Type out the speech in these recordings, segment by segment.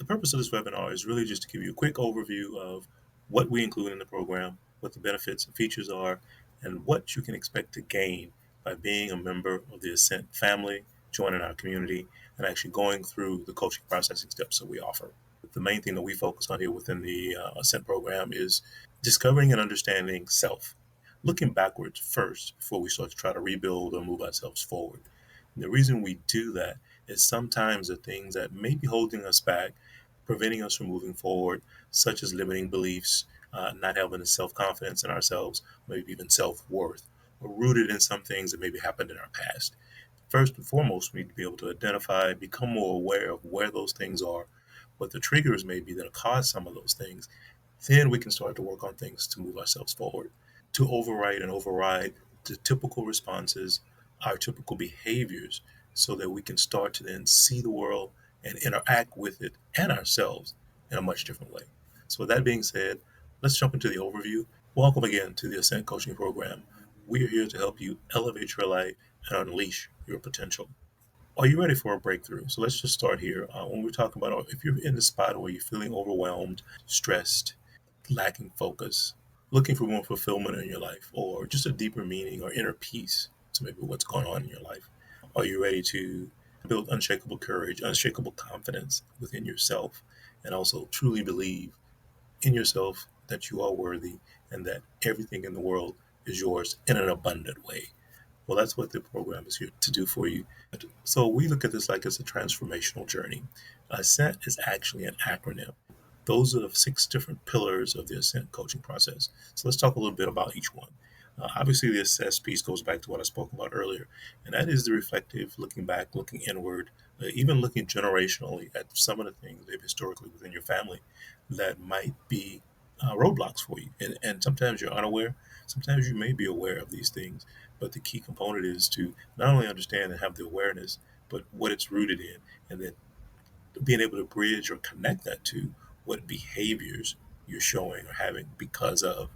The purpose of this webinar is really just to give you a quick overview of what we include in the program, what the benefits and features are, and what you can expect to gain by being a member of the Ascent family, joining our community, and actually going through the coaching processing steps that we offer. The main thing that we focus on here within the Ascent program is discovering and understanding self, looking backwards first before we start to try to rebuild or move ourselves forward. And the reason we do that is sometimes the things that may be holding us back, preventing us from moving forward, such as limiting beliefs, not having the self confidence in ourselves, maybe even self worth, are rooted in some things that maybe happened in our past. First and foremost, we need to be able to identify, become more aware of where those things are, what the triggers may be that cause some of those things. Then we can start to work on things to move ourselves forward, to overwrite and override the typical responses, our typical behaviors, so that we can start to then see the world and interact with it and ourselves in a much different way. So, with that being said, let's jump into the overview. Welcome again to the Ascent Coaching Program. We are here to help you elevate your life and unleash your potential. Are you ready for a breakthrough? So let's just start here. When we're talking about if you're in the spot where you're feeling overwhelmed, stressed, lacking focus, looking for more fulfillment in your life, or just a deeper meaning or inner peace to maybe what's going on in your life, are you ready to build unshakable courage, unshakable confidence within yourself, and also truly believe in yourself that you are worthy and that everything in the world is yours in an abundant way? Well, that's what the program is here to do for you. So we look at this like it's a transformational journey. ASCENT is actually an acronym. Those are the 6 different pillars of the ASCENT coaching process. So let's talk a little bit about each one. Obviously, the assess piece goes back to what I spoke about earlier, and that is the reflective, looking back, looking inward, even looking generationally at some of the things maybe historically within your family that might be roadblocks for you. And sometimes you're unaware, sometimes you may be aware of these things, but the key component is to not only understand and have the awareness, but what it's rooted in, and then being able to bridge or connect that to what behaviors you're showing or having because of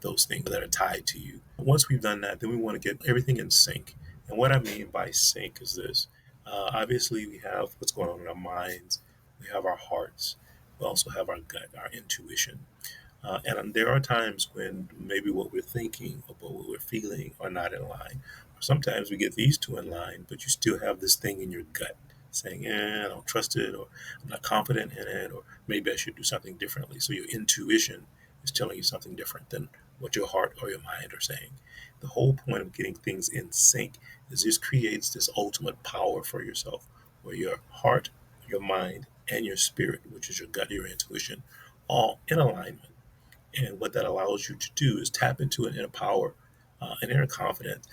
those things that are tied to you. Once we've done that, then we want to get everything in sync. And what I mean by sync is this. Obviously, we have what's going on in our minds, we have our hearts, we also have our gut, our intuition. And there are times when maybe what we're thinking or what we're feeling are not in line. Or sometimes we get these two in line, but you still have this thing in your gut saying, I don't trust it, or I'm not confident in it, or maybe I should do something differently. So your intuition is telling you something different than what your heart or your mind are saying. The whole point of getting things in sync is this creates this ultimate power for yourself, where your heart, your mind, and your spirit, which is your gut, your intuition, all in alignment. And what that allows you to do is tap into an inner power, an inner confidence,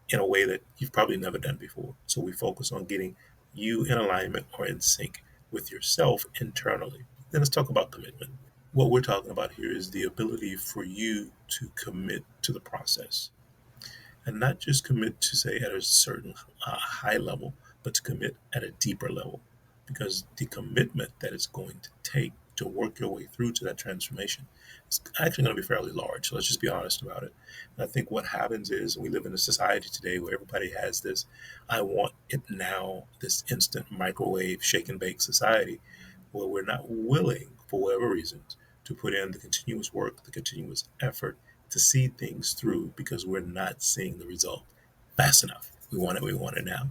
in a way that you've probably never done before. So we focus on getting you in alignment or in sync with yourself internally. Then let's talk about commitment. What we're talking about here is the ability for you to commit to the process, and not just commit to say at a certain high level, but to commit at a deeper level, because the commitment that it's going to take to work your way through to that transformation is actually going to be fairly large. So let's just be honest about it. And I think what happens is we live in a society today where everybody has this I want it now, this instant microwave shake and bake society, where we're not willing, for whatever reasons, to put in the continuous work, the continuous effort to see things through, because we're not seeing the result fast enough. We want it now.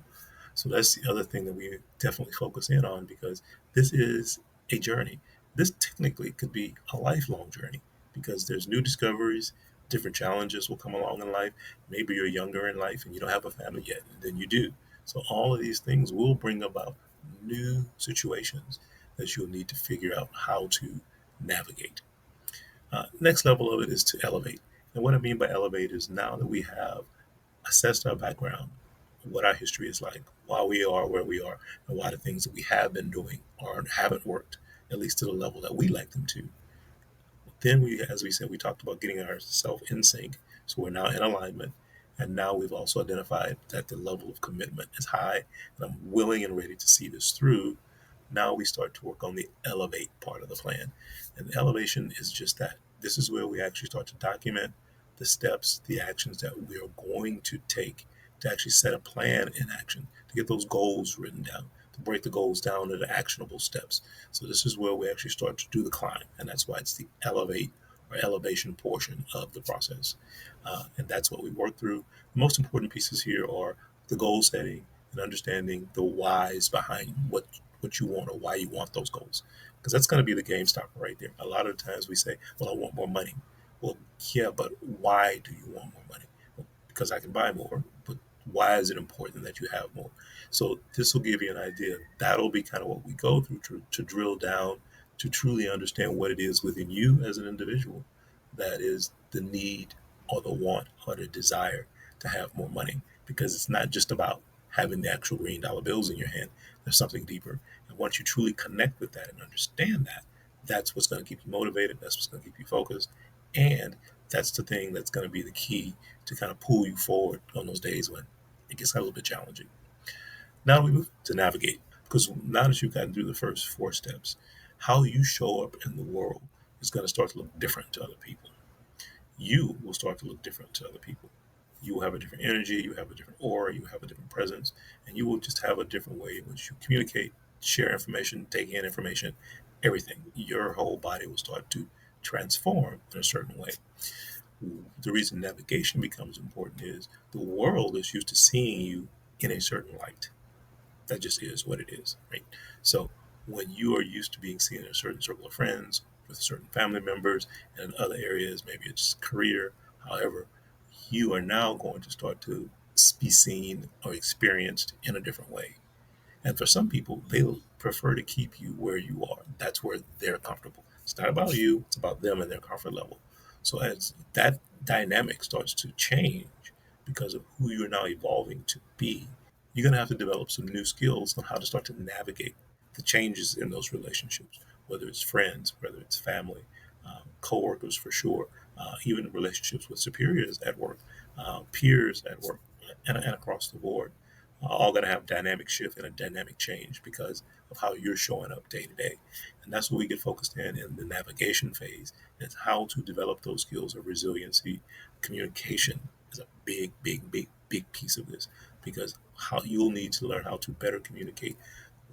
So that's the other thing that we definitely focus in on, because this is a journey. This technically could be a lifelong journey, because there's new discoveries, different challenges will come along in life. Maybe you're younger in life and you don't have a family yet, and then you do. So all of these things will bring about new situations that you'll need to figure out how to navigate. Next level of it is to elevate. And what I mean by elevate is, now that we have assessed our background, what our history is like, why we are where we are, and why the things that we have been doing or haven't worked, at least to the level that we like them to. Then we, as we said, we talked about getting ourselves in sync. So we're now in alignment. And now we've also identified that the level of commitment is high, and I'm willing and ready to see this through. Now we start to work on the elevate part of the plan. And the elevation is just that. This is where we actually start to document the steps, the actions that we are going to take to actually set a plan in action, to get those goals written down, break the goals down into actionable steps. So this is where we actually start to do the climb, and that's why it's the elevate or elevation portion of the process. And that's what we work through. The most important pieces here are the goal setting and understanding the whys behind what you want or why you want those goals. Because that's going to be the game stopper right there. A lot of times we say, well, I want more money. Well, yeah, but why do you want more money? Well, because I can buy more, but why is it important that you have more? So this will give you an idea. That'll be kind of what we go through to drill down to truly understand what it is within you as an individual that is the need or the want or the desire to have more money. Because it's not just about having the actual green dollar bills in your hand. There's something deeper. And once you truly connect with that and understand that, that's what's going to keep you motivated. That's what's going to keep you focused. And that's the thing that's going to be the key to kind of pull you forward on those days when it gets a little bit challenging. Now we move to navigate, because now that you've gotten through the first four steps, how you show up in the world is going to start to look different to other people. You will start to look different to other people. You will have a different energy, you have a different aura, you have a different presence, and you will just have a different way in which you communicate, share information, take in information, everything. Your whole body will start to transform in a certain way. The reason navigation becomes important is the world is used to seeing you in a certain light. That just is what it is, right? So when you are used to being seen in a certain circle of friends, with certain family members, and in other areas, maybe it's career, however, you are now going to start to be seen or experienced in a different way. And for some people, they'll prefer to keep you where you are. That's where they're comfortable. It's not about you, it's about them and their comfort level. So as that dynamic starts to change because of who you're now evolving to be, you're going to have to develop some new skills on how to start to navigate the changes in those relationships, whether it's friends, whether it's family, coworkers for sure, even relationships with superiors at work, peers at work, and across the board. All going to have dynamic shift and a dynamic change because of how you're showing up day to day. And that's what we get focused in the navigation phase, is how to develop those skills of resiliency. Communication is a big, big, big, big piece of this, because how you'll need to learn how to better communicate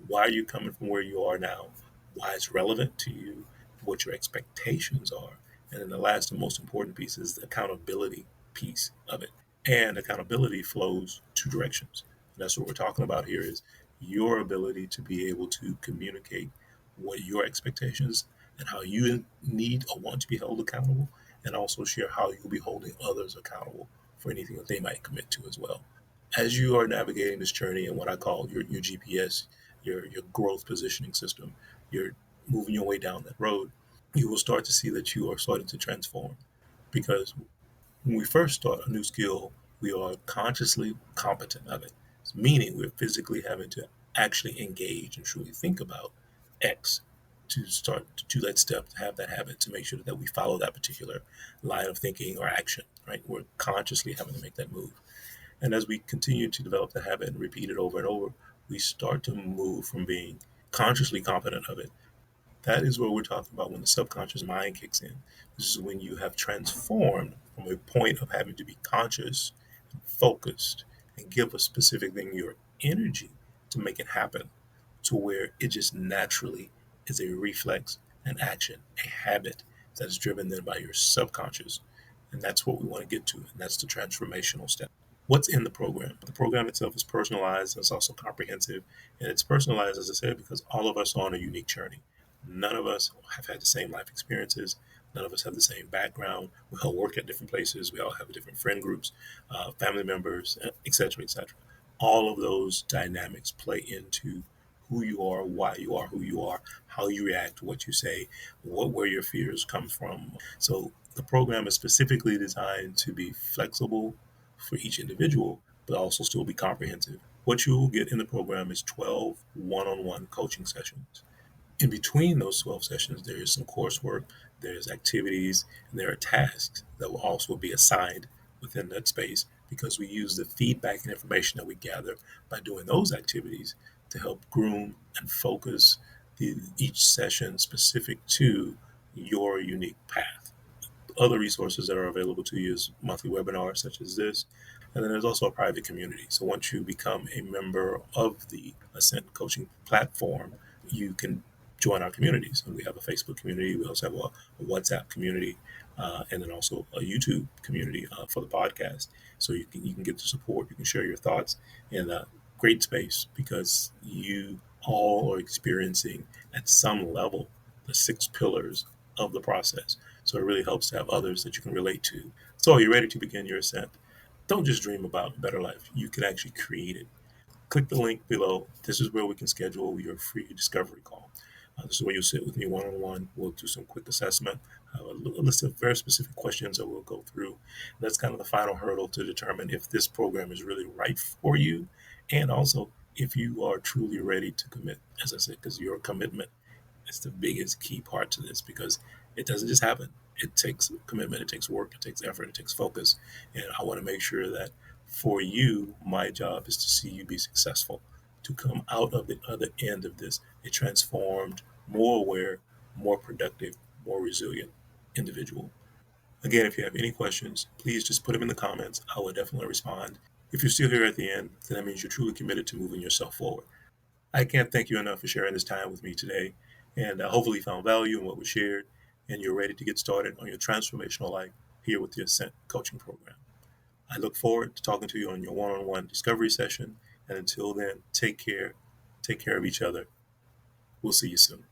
why you're coming from where you are now, why it's relevant to you, what your expectations are. And then the last and most important piece is the accountability piece of it. And accountability flows two directions. And that's what we're talking about here, is your ability to be able to communicate what your expectations and how you need or want to be held accountable, and also share how you'll be holding others accountable for anything that they might commit to as well. As you are navigating this journey and what I call your GPS, your growth positioning system, you're moving your way down that road, you will start to see that you are starting to transform. Because when we first start a new skill, we are consciously competent of it, meaning we're physically having to actually engage and truly think about X to start to do that step, to have that habit, to make sure that we follow that particular line of thinking or action, right? We're consciously having to make that move. And as we continue to develop the habit and repeat it over and over, we start to move from being consciously competent of it. That is what we're talking about when the subconscious mind kicks in. This is when you have transformed from a point of having to be conscious and focused and give a specific thing your energy to make it happen, to where it just naturally is a reflex, an action, a habit that is driven then by your subconscious. And that's what we want to get to. And that's the transformational step. What's in the program? The program itself is personalized. It's also comprehensive. And it's personalized, as I said, because all of us are on a unique journey. None of us have had the same life experiences. None of us have the same background. We all work at different places. We all have different friend groups, family members, etc., etc. All of those dynamics play into who you are who you are, how you react to what you say, where your fears come from. So the program is specifically designed to be flexible for each individual, but also still be comprehensive. What you will get in the program is 12 one-on-one coaching sessions. In between those 12 sessions, there is some coursework, there's activities, and there are tasks that will also be assigned within that space, because we use the feedback and information that we gather by doing those activities to help groom and focus each session specific to your unique path. Other resources that are available to you is monthly webinars such as this, And then there's also a private community. So once you become a member of the Ascent Coaching platform, you can join our communities. And we have a Facebook community. We also have a WhatsApp community, and then also a YouTube community for the podcast. So you can get the support. You can share your thoughts in a great space because you all are experiencing at some level the six pillars of the process. So it really helps to have others that you can relate to. So are you ready to begin your ascent? Don't just dream about a better life. You can actually create it. Click the link below. This is where we can schedule your free discovery call. This is where you'll sit with me one on one. We'll do some quick assessment, a list of very specific questions that we'll go through. That's kind of the final hurdle to determine if this program is really right for you, and also if you are truly ready to commit, as I said, because your commitment is the biggest key part to this because it doesn't just happen. It takes commitment, it takes work, it takes effort, it takes focus. And I want to make sure that for you, my job is to see you be successful, to come out of the other end of this a transformed, more aware, more productive, more resilient individual. Again, if you have any questions, please just put them in the comments. I will definitely respond. If you're still here at the end, then that means you're truly committed to moving yourself forward. I can't thank you enough for sharing this time with me today. And hopefully, you found value in what was shared and you're ready to get started on your transformational life here with the Ascent Coaching Program. I look forward to talking to you on your one on one discovery session. And until then, take care of each other. We'll see you soon.